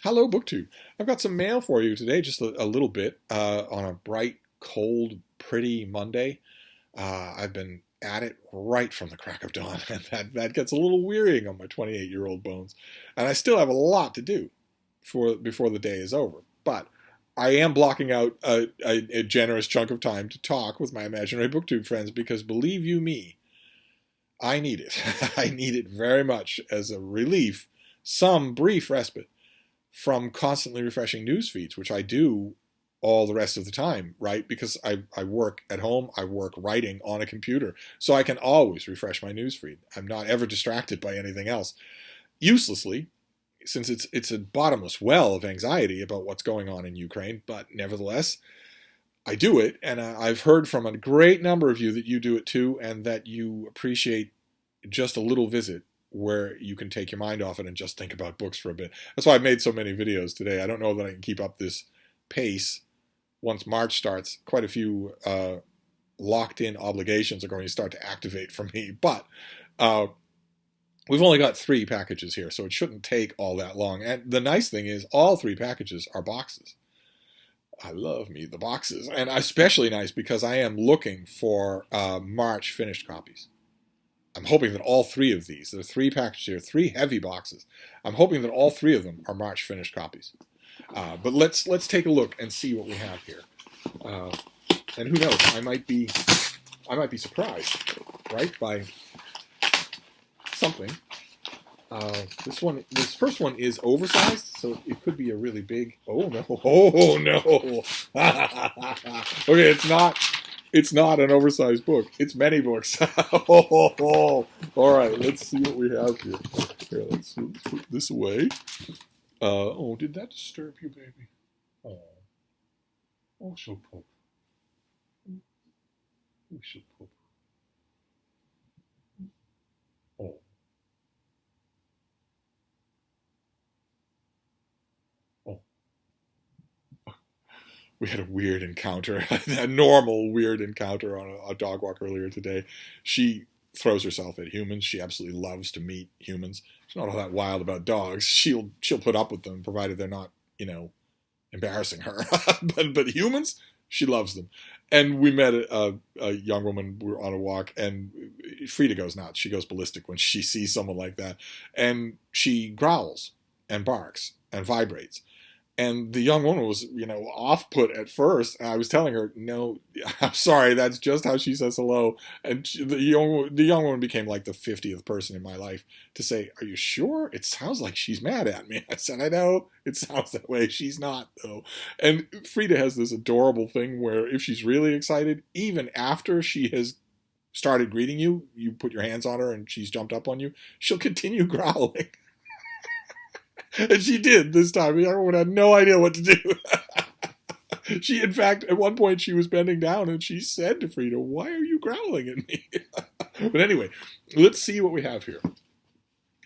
Hello, BookTube. I've got some mail for you today, just a little bit on a bright, cold, pretty Monday. I've been at it right from the crack of dawn, and that gets a little wearying on my 28-year-old bones. And I still have a lot to do before the day is over. But I am blocking out a generous chunk of time to talk with my imaginary BookTube friends because, believe you me, I need it. I need it very much as a relief, some brief respite from constantly refreshing news feeds, which I do all the rest of the time, right? Because I work at home, I work writing on a computer, so I can always refresh my news feed. I'm not ever distracted by anything else. Uselessly, since it's a bottomless well of anxiety about what's going on in Ukraine, but nevertheless, I do it, and I've heard from a great number of you that you do it too, and that you appreciate just a little visit where you can take your mind off it and just think about books for a bit. That's why I've made so many videos today. I don't know that I can keep up this pace once March starts. Quite a few locked-in obligations are going to start to activate for me, but we've only got 3 packages here, so it shouldn't take all that long. And the nice thing is all 3 packages are boxes. I love me the boxes, and especially nice because I am looking for March finished copies. I'm hoping that all 3 of these, there are 3 packages here, 3 heavy boxes. I'm hoping that all 3 of them are March finished copies. But let's take a look and see what we have here. And who knows, I might be surprised, right, by something. This first one is oversized, so it could be a really big. Oh no! Oh no! Okay, it's not an oversized book. It's many books. All right, let's see what we have here. Here, let's put this away. Oh, did that disturb you, baby? Oh, so poop. Oh, so poop. Oh. Oh. We had a weird encounter, a normal weird encounter on a dog walk earlier today. She throws herself at humans. She absolutely loves to meet humans. She's not all that wild about dogs. She'll put up with them, provided they're not, embarrassing her. but humans, she loves them. And we met a young woman. We were on a walk, and Frida goes nuts. She goes ballistic when she sees someone like that, and she growls and barks and vibrates. And the young woman was, off-put at first. I was telling her, no, I'm sorry, that's just how she says hello. And the young woman became like the 50th person in my life to say, are you sure? It sounds like she's mad at me. I said, I know, it sounds that way. She's not, though. And Frida has this adorable thing where if she's really excited, even after she has started greeting you, you put your hands on her and she's jumped up on you, she'll continue growling. And she did this time. Everyone had no idea what to do. She, in fact, at one point, she was bending down and she said to Frida, why are you growling at me? But anyway, let's see what we have here.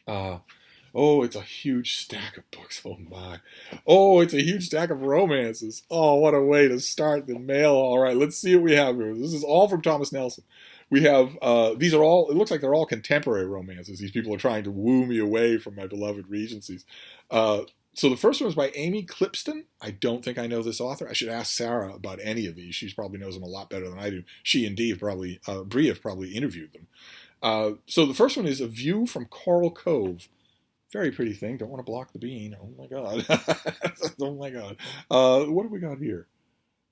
Oh, it's a huge stack of books. Oh, my. Oh, it's a huge stack of romances. Oh, what a way to start the mail. All right, let's see what we have here. This is all from Thomas Nelson. We have, these are all, it looks like they're all contemporary romances. These people are trying to woo me away from my beloved Regencies. So the first one is by Amy Clipston. I don't think I know this author. I should ask Sarah about any of these. She probably knows them a lot better than I do. She and Dee have Bree have probably interviewed them. So the first one is A View from Coral Cove. Very pretty thing. Don't want to block the bean. Oh my God. Oh my God. What have we got here?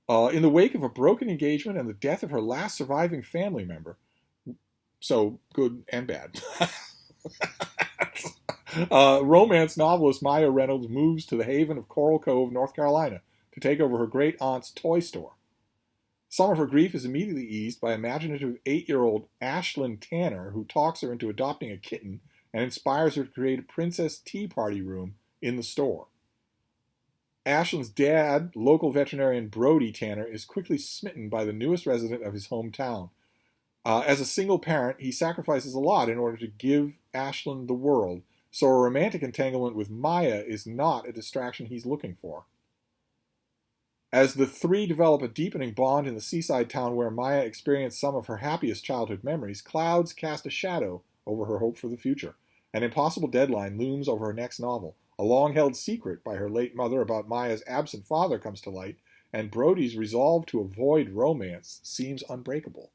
In the wake of a broken engagement and the death of her last surviving family member. So, good and bad. Romance novelist Maya Reynolds moves to the haven of Coral Cove, North Carolina, to take over her great aunt's toy store. Some of her grief is immediately eased by imaginative 8-year-old Ashlyn Tanner, who talks her into adopting a kitten and inspires her to create a princess tea party room in the store. Ashlyn's dad, local veterinarian Brody Tanner, is quickly smitten by the newest resident of his hometown. As a single parent, he sacrifices a lot in order to give Ashlyn the world, so a romantic entanglement with Maya is not a distraction he's looking for. As the 3 develop a deepening bond in the seaside town where Maya experienced some of her happiest childhood memories, clouds cast a shadow over her hope for the future. An impossible deadline looms over her next novel, A long-held secret by her late mother about Maya's absent father comes to light, and Brody's resolve to avoid romance seems unbreakable.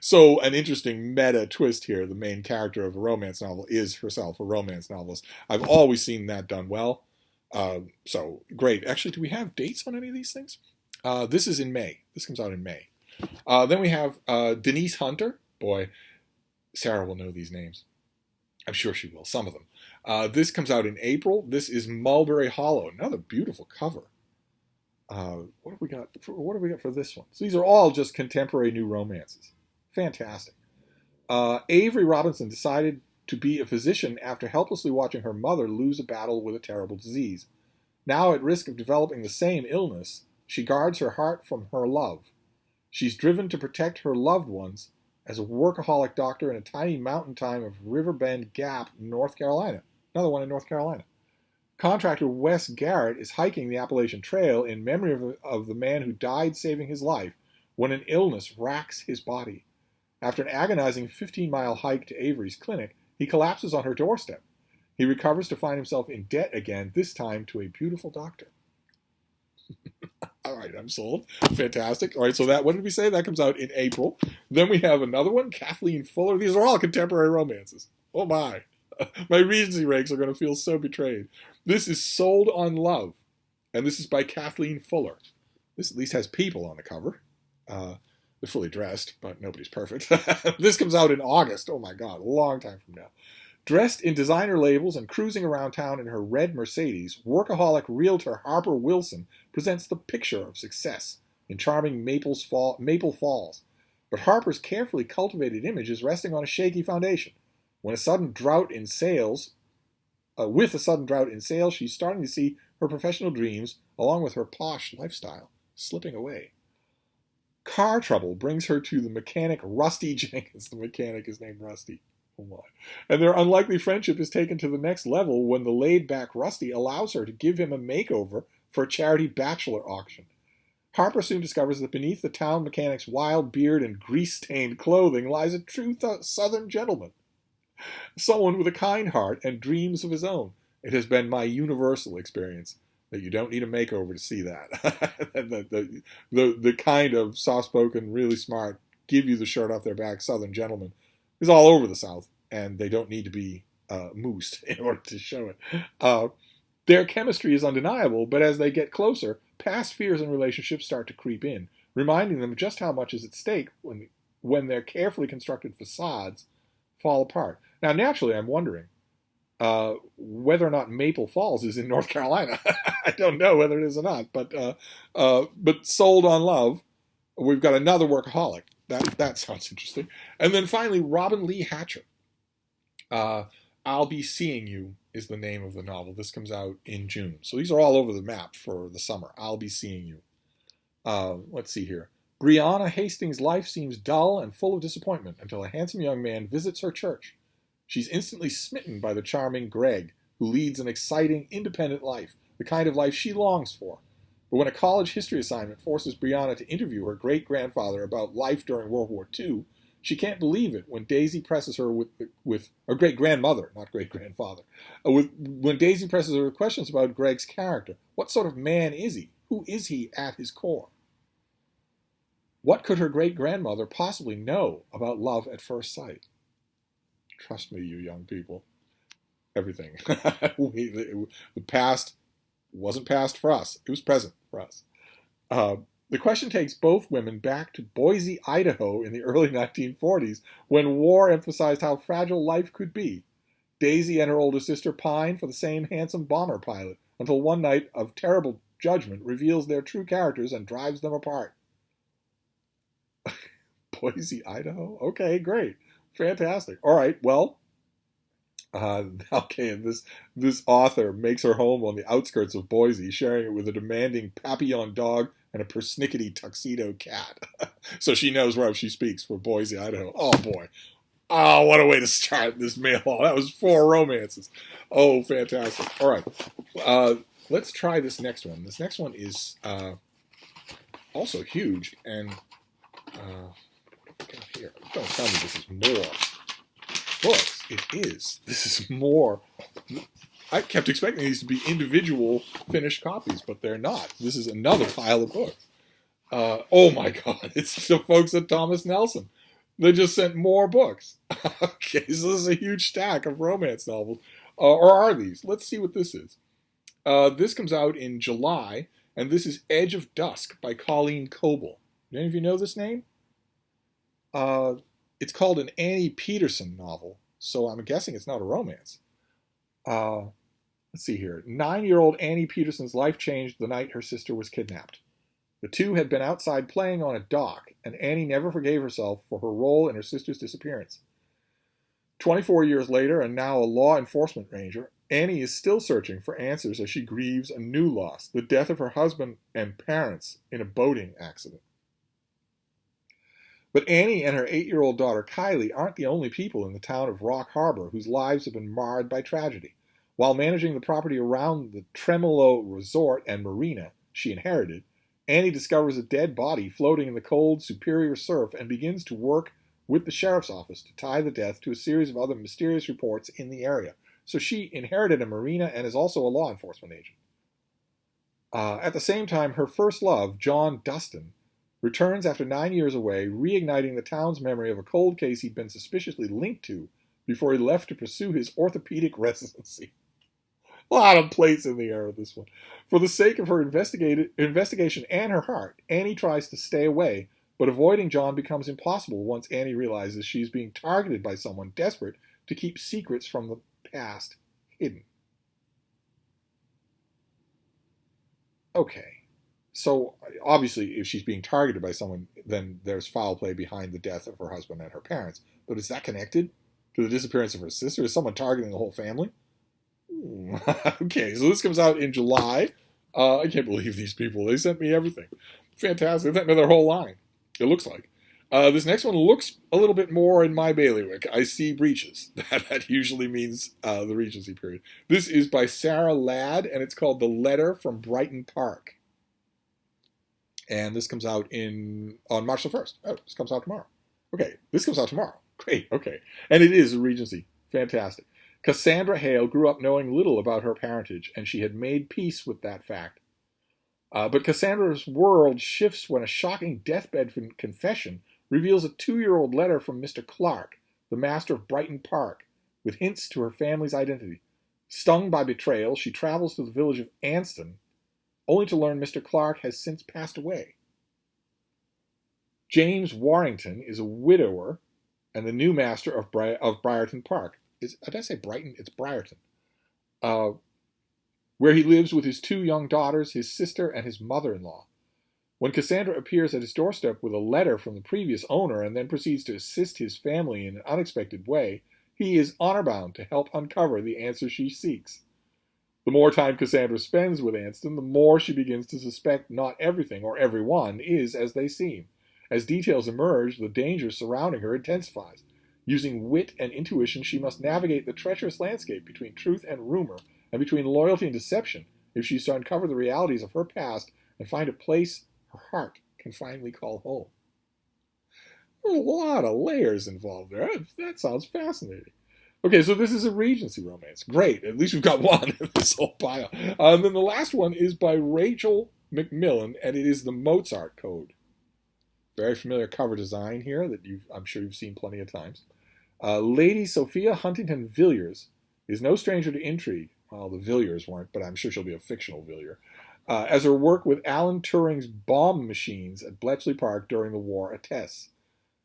So an interesting meta twist here. The main character of a romance novel is herself a romance novelist. I've always seen that done well. So great. Actually, do we have dates on any of these things? This is in May. This comes out in May. Then we have Denise Hunter. Boy, Sarah will know these names. I'm sure she will. Some of them. This comes out in April. This is Mulberry Hollow. Another beautiful cover. What have we got? What have we got for this one? So these are all just contemporary new romances. Fantastic. Avery Robinson decided to be a physician after helplessly watching her mother lose a battle with a terrible disease. Now at risk of developing the same illness, she guards her heart from her love. She's driven to protect her loved ones as a workaholic doctor in a tiny mountain town of Riverbend Gap, North Carolina. Another one in North Carolina. Contractor Wes Garrett is hiking the Appalachian Trail in memory of the man who died saving his life when an illness racks his body. After an agonizing 15-mile hike to Avery's clinic, he collapses on her doorstep. He recovers to find himself in debt again, this time to a beautiful doctor. All right, I'm sold. Fantastic. All right, so that, what did we say? That comes out in April. Then we have another one, Kathleen Fuller. These are all contemporary romances. Oh my. My Regency ranks are going to feel so betrayed. This is Sold on Love, and this is by Kathleen Fuller. This at least has people on the cover. They're fully dressed, but nobody's perfect. This comes out in August. Oh my God, a long time from now. Dressed in designer labels and cruising around town in her red Mercedes, workaholic realtor Harper Wilson presents the picture of success in charming Maple Falls. But Harper's carefully cultivated image is resting on a shaky foundation. With a sudden drought in sales, she's starting to see her professional dreams, along with her posh lifestyle, slipping away. Car trouble brings her to the mechanic Rusty Jenkins. The mechanic is named Rusty. Oh my. And their unlikely friendship is taken to the next level when the laid-back Rusty allows her to give him a makeover for a charity bachelor auction. Harper soon discovers that beneath the town mechanic's wild beard and grease-stained clothing lies a true Southern gentleman. Someone with a kind heart and dreams of his own. It has been my universal experience that you don't need a makeover to see that. the kind of soft-spoken, really smart, give you the shirt off their back Southern gentleman is all over the South, and they don't need to be moosed in order to show it. Their chemistry is undeniable, but as they get closer, past fears and relationships start to creep in, reminding them just how much is at stake when their carefully constructed facades fall apart. Now, naturally, I'm wondering whether or not Maple Falls is in North Carolina. I don't know whether it is or not, but Sold on Love, we've got another workaholic. That sounds interesting. And then finally, Robin Lee Hatcher. I'll Be Seeing You is the name of the novel. This comes out in June. So these are all over the map for the summer. I'll Be Seeing You. Let's see here. Brianna Hastings' life seems dull and full of disappointment until a handsome young man visits her church. She's instantly smitten by the charming Greg, who leads an exciting, independent life, the kind of life she longs for. But when a college history assignment forces Brianna to interview her great-grandfather about life during World War II, she can't believe it when Daisy presses her with her great-grandmother, not great-grandfather, when Daisy presses her with questions about Greg's character. What sort of man is he? Who is he at his core? What could her great-grandmother possibly know about love at first sight? Trust me, you young people. Everything. The past wasn't past for us. It was present for us. The question takes both women back to Boise, Idaho in the early 1940s, when war emphasized how fragile life could be. Daisy and her older sister pine for the same handsome bomber pilot, until one night of terrible judgment reveals their true characters and drives them apart. Boise, Idaho? Okay, great. Fantastic. All right, well, okay, and this author makes her home on the outskirts of Boise, sharing it with a demanding Papillon dog and a persnickety tuxedo cat. So she knows where she speaks for Boise, Idaho. Oh, boy. Oh, what a way to start this mail. That was 4 romances. Oh, fantastic. All right. Let's try this next one. This next one is also huge, and here. Don't tell me this is more. Books. It is. This is more. I kept expecting these to be individual finished copies, but they're not. This is another pile of books. Oh my God, it's the folks at Thomas Nelson. They just sent more books. Okay, so this is a huge stack of romance novels. Or are these? Let's see what this is. This comes out in July, and this is Edge of Dusk by Colleen Coble. Do any of you know this name? It's called an Annie Peterson novel, so I'm guessing it's not a romance. Let's see here. 9-year-old Annie Peterson's life changed the night her sister was kidnapped. The two had been outside playing on a dock, and Annie never forgave herself for her role in her sister's disappearance. 24 years later, and now a law enforcement ranger, Annie is still searching for answers as she grieves a new loss, the death of her husband and parents in a boating accident. But Annie and her 8-year-old daughter Kylie aren't the only people in the town of Rock Harbor whose lives have been marred by tragedy. While managing the property around the Tremolo Resort and Marina she inherited, Annie discovers a dead body floating in the cold, superior surf and begins to work with the sheriff's office to tie the death to a series of other mysterious reports in the area. So she inherited a marina and is also a law enforcement agent. At the same time, her first love, John Dustin, returns after 9 years away, reigniting the town's memory of a cold case he'd been suspiciously linked to before he left to pursue his orthopedic residency. A lot of plates in the air with this one. For the sake of her investigation and her heart, Annie tries to stay away, but avoiding John becomes impossible once Annie realizes she's being targeted by someone desperate to keep secrets from the past hidden. Okay, so obviously if she's being targeted by someone, then there's foul play behind the death of her husband and her parents. But is that connected to the disappearance of her sister? Is someone targeting the whole family? Okay, so this comes out in July. I can't believe these people. They sent me everything. Fantastic. They sent me their whole line, it looks like. This next one looks a little bit more in my bailiwick. I see breaches. That usually means the Regency period. This is by Sarah Ladd, and it's called The Letter from Brighton Park. And this comes out on March the 1st. Oh, this comes out tomorrow. Okay, this comes out tomorrow. Great, okay. And it is a Regency. Fantastic. Cassandra Hale grew up knowing little about her parentage, and she had made peace with that fact. But Cassandra's world shifts when a shocking deathbed confession reveals a 2-year-old letter from Mr. Clark, the master of Brighton Park, with hints to her family's identity. Stung by betrayal, she travels to the village of Anston, only to learn Mr. Clark has since passed away. James Warrington is a widower and the new master of Brighton Park. Did I say Brighton? It's Briarton. Where he lives with his 2 young daughters, his sister, and his mother-in-law. When Cassandra appears at his doorstep with a letter from the previous owner and then proceeds to assist his family in an unexpected way, he is honor-bound to help uncover the answer she seeks. The more time Cassandra spends with Anston, the more she begins to suspect not everything or everyone is as they seem. As details emerge, the danger surrounding her intensifies. Using wit and intuition, she must navigate the treacherous landscape between truth and rumor, and between loyalty and deception, if she's to uncover the realities of her past and find a place her heart can finally call home. There's a lot of layers involved there. That sounds fascinating. Okay, so this is a Regency romance. Great, at least we've got one in this whole pile. And then the last one is by Rachel McMillan, and it is the Mozart Code. Very familiar cover design here that I'm sure you've seen plenty of times. Lady Sophia Huntington Villiers is no stranger to intrigue. Well, the Villiers weren't, but I'm sure she'll be a fictional Villiers. As her work with Alan Turing's bomb machines at Bletchley Park during the war attests.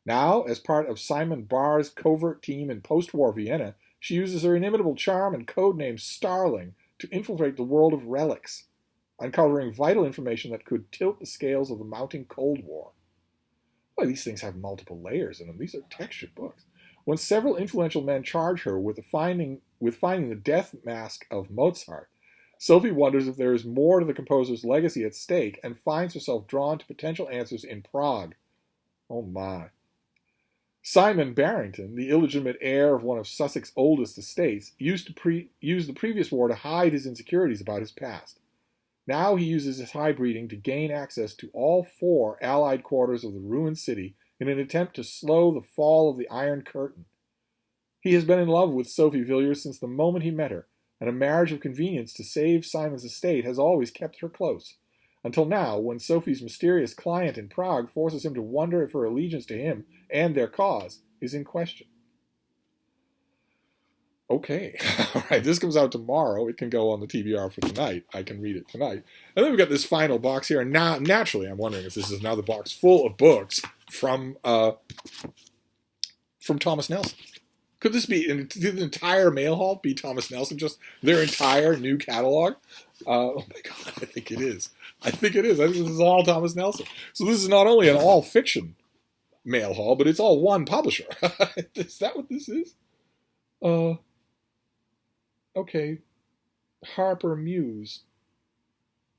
Now, as part of Simon Barr's covert team in post-war Vienna, she uses her inimitable charm and codename Starling to infiltrate the world of relics, uncovering vital information that could tilt the scales of the mounting Cold War. Boy, these things have multiple layers in them. These are textured books. When several influential men charge her with finding the death mask of Mozart, Sophie wonders if there is more to the composer's legacy at stake and finds herself drawn to potential answers in Prague. Oh my. Simon Barrington, the illegitimate heir of one of Sussex's oldest estates, used the previous war to hide his insecurities about his past. Now he uses his high breeding to gain access to all 4 Allied quarters of the ruined city in an attempt to slow the fall of the Iron Curtain. He has been in love with Sophie Villiers since the moment he met her, and a marriage of convenience to save Simon's estate has always kept her close. Until now, when Sophie's mysterious client in Prague forces him to wonder if her allegiance to him and their cause is in question. Okay, all right, this comes out tomorrow. It can go on the TBR for tonight. I can read it tonight. And then we've got this final box here. And now, naturally, I'm wondering if this is another box full of books from Thomas Nelson. Could this be, the entire mail haul be Thomas Nelson, just their entire new catalog? Oh my God, I think it is. I think this is all Thomas Nelson. So this is not only an all-fiction mail haul, but it's all one publisher. Is that what this is? Okay, Harper Muse.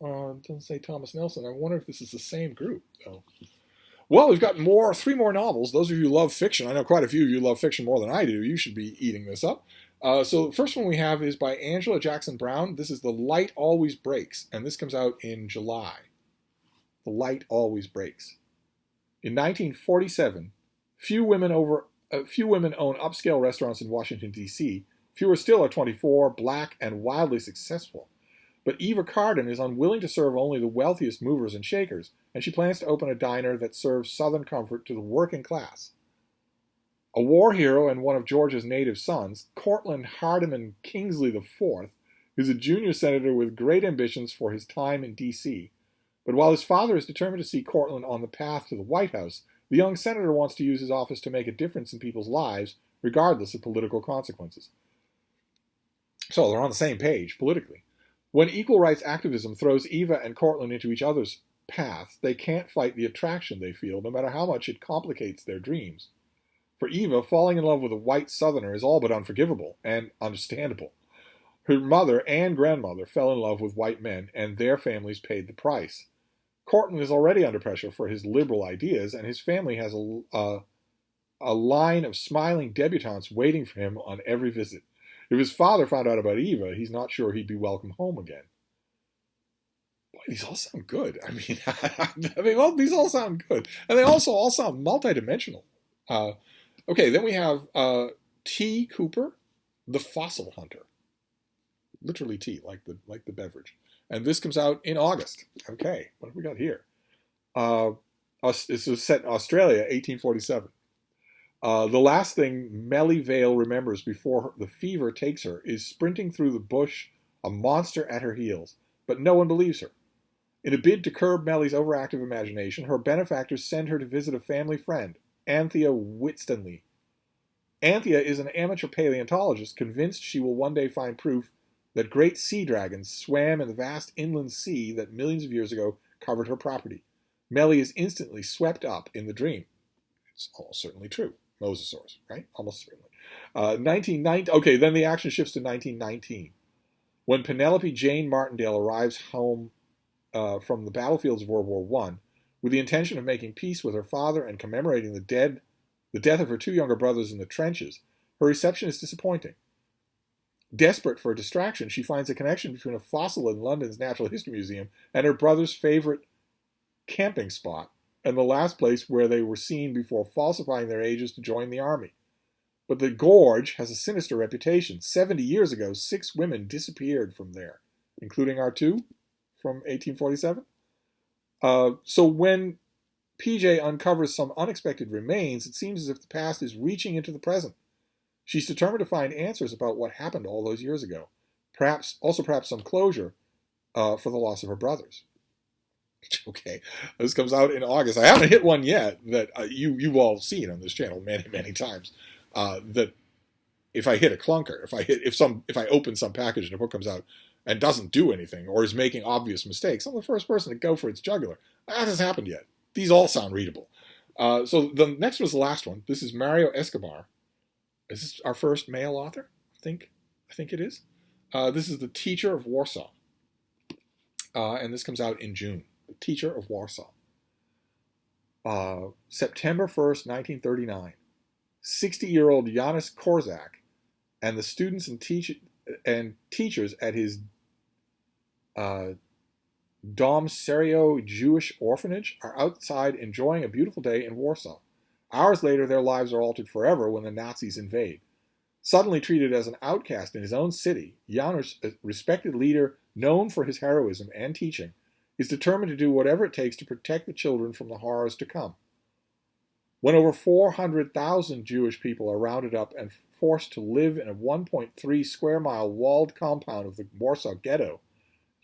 Doesn't say Thomas Nelson. I wonder if this is the same group, though. Well, we've got three more novels. Those of you who love fiction, I know quite a few of you love fiction more than I do. You should be eating this up. So the first one we have is by Angela Jackson Brown. This is The Light Always Breaks, and this comes out in July. The Light Always Breaks. In 1947, few women own upscale restaurants in Washington, D.C., Fewer still are 24, black, and wildly successful. But Eva Carden is unwilling to serve only the wealthiest movers and shakers, and she plans to open a diner that serves Southern comfort to the working class. A war hero and one of Georgia's native sons, Cortland Hardiman Kingsley IV, is a junior senator with great ambitions for his time in D.C. But while his father is determined to see Cortland on the path to the White House, the young senator wants to use his office to make a difference in people's lives, regardless of political consequences. So they're on the same page politically. When equal rights activism throws Eva and Cortland into each other's path, they can't fight the attraction they feel, no matter how much it complicates their dreams. For Eva, falling in love with a white Southerner is all but unforgivable and understandable. Her mother and grandmother fell in love with white men, and their families paid the price. Cortland is already under pressure for his liberal ideas, and his family has a line of smiling debutantes waiting for him on every visit. If his father found out about Eva, he's not sure he'd be welcome home again. Boy, these all sound good. I mean, these all sound good. And they also all sound multidimensional. Okay, then we have T. Cooper, The Fossil Hunter. Literally tea, like the beverage. And this comes out in August. Okay, what have we got here? This was set in Australia, 1847. The last thing Melly Vale remembers before the fever takes her is sprinting through the bush, a monster at her heels, but no one believes her. In a bid to curb Melly's overactive imagination, her benefactors send her to visit a family friend, Anthea Whitstanley. Anthea is an amateur paleontologist convinced she will one day find proof that great sea dragons swam in the vast inland sea that millions of years ago covered her property. Melly is instantly swept up in the dream. It's almost certainly true. Mosasaurus, right? Almost certainly. 1990. Okay, then the action shifts to 1919. When Penelope Jane Martindale arrives home from the battlefields of World War I, with the intention of making peace with her father and commemorating the death of her two younger brothers in the trenches, her reception is disappointing. Desperate for a distraction, she finds a connection between a fossil in London's Natural History Museum and her brother's favorite camping spot, and the last place where they were seen before falsifying their ages to join the army. But the gorge has a sinister reputation. 70 years ago, 6 women disappeared from there, including our 2 from 1847. So when PJ uncovers some unexpected remains, it seems as if the past is reaching into the present. She's determined to find answers about what happened all those years ago. Perhaps some closure for the loss of her brothers. Okay, this comes out in August. I haven't hit one yet that you've all seen on this channel many, many times. That if I hit a clunker, if I open some package and a book comes out and doesn't do anything or is making obvious mistakes, I'm the first person to go for its jugular. That hasn't happened yet. These all sound readable. So the next was the last one. This is Mario Escobar. Is this our first male author? I think it is. This is The Teacher of Warsaw. And this comes out in June. The Teacher of Warsaw. September 1st, 1939. 60-year-old Janusz Korczak and the students and teachers at his Dom Serio Jewish orphanage are outside enjoying a beautiful day in Warsaw. Hours later, their lives are altered forever when the Nazis invade. Suddenly treated as an outcast in his own city, Janusz, a respected leader known for his heroism and teaching, is determined to do whatever it takes to protect the children from the horrors to come. When over 400,000 Jewish people are rounded up and forced to live in a 1.3 square mile walled compound of the Warsaw Ghetto,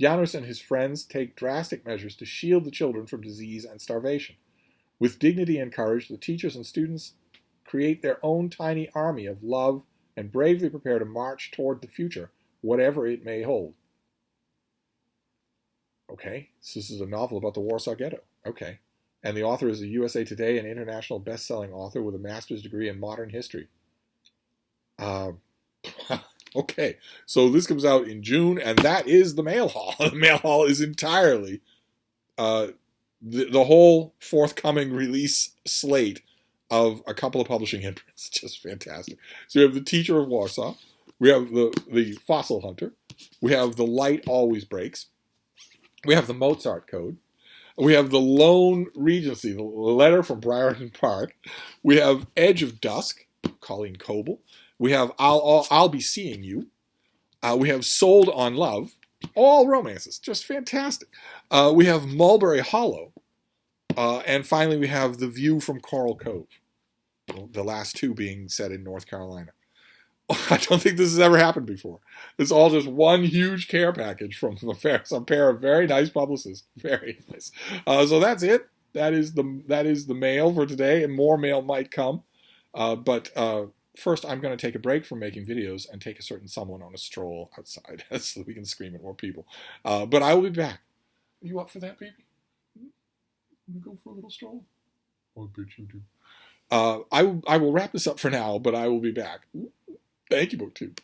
Janusz and his friends take drastic measures to shield the children from disease and starvation. With dignity and courage, the teachers and students create their own tiny army of love and bravely prepare to march toward the future, whatever it may hold. Okay, so this is a novel about the Warsaw Ghetto. Okay. And the author is a USA Today and international best-selling author with a master's degree in modern history. Okay, so this comes out in June, and that is the mail haul. The mail haul is entirely the whole forthcoming release slate of a couple of publishing imprints. Just fantastic. So we have the Teacher of Warsaw. We have the Fossil Hunter. We have The Light Always Breaks. We have the Mozart Code. We have The Lone Regency, the letter from Brighton Park. We have Edge of Dusk, Colleen Coble. We have I'll Be Seeing You. We have Sold on Love. All romances, just fantastic. We have Mulberry Hollow. And finally, we have The View from Coral Cove. The last two being set in North Carolina. I don't think this has ever happened before. It's all just one huge care package from some pair of very nice publicists. Very nice. So that's it. That is the mail for today, and more mail might come. But first, I'm going to take a break from making videos and take a certain someone on a stroll outside so that we can scream at more people. But I will be back. Are you up for that, baby? Want to go for a little stroll? Oh, I bet you do. I will wrap this up for now, but I will be back. Thank you, BookTube.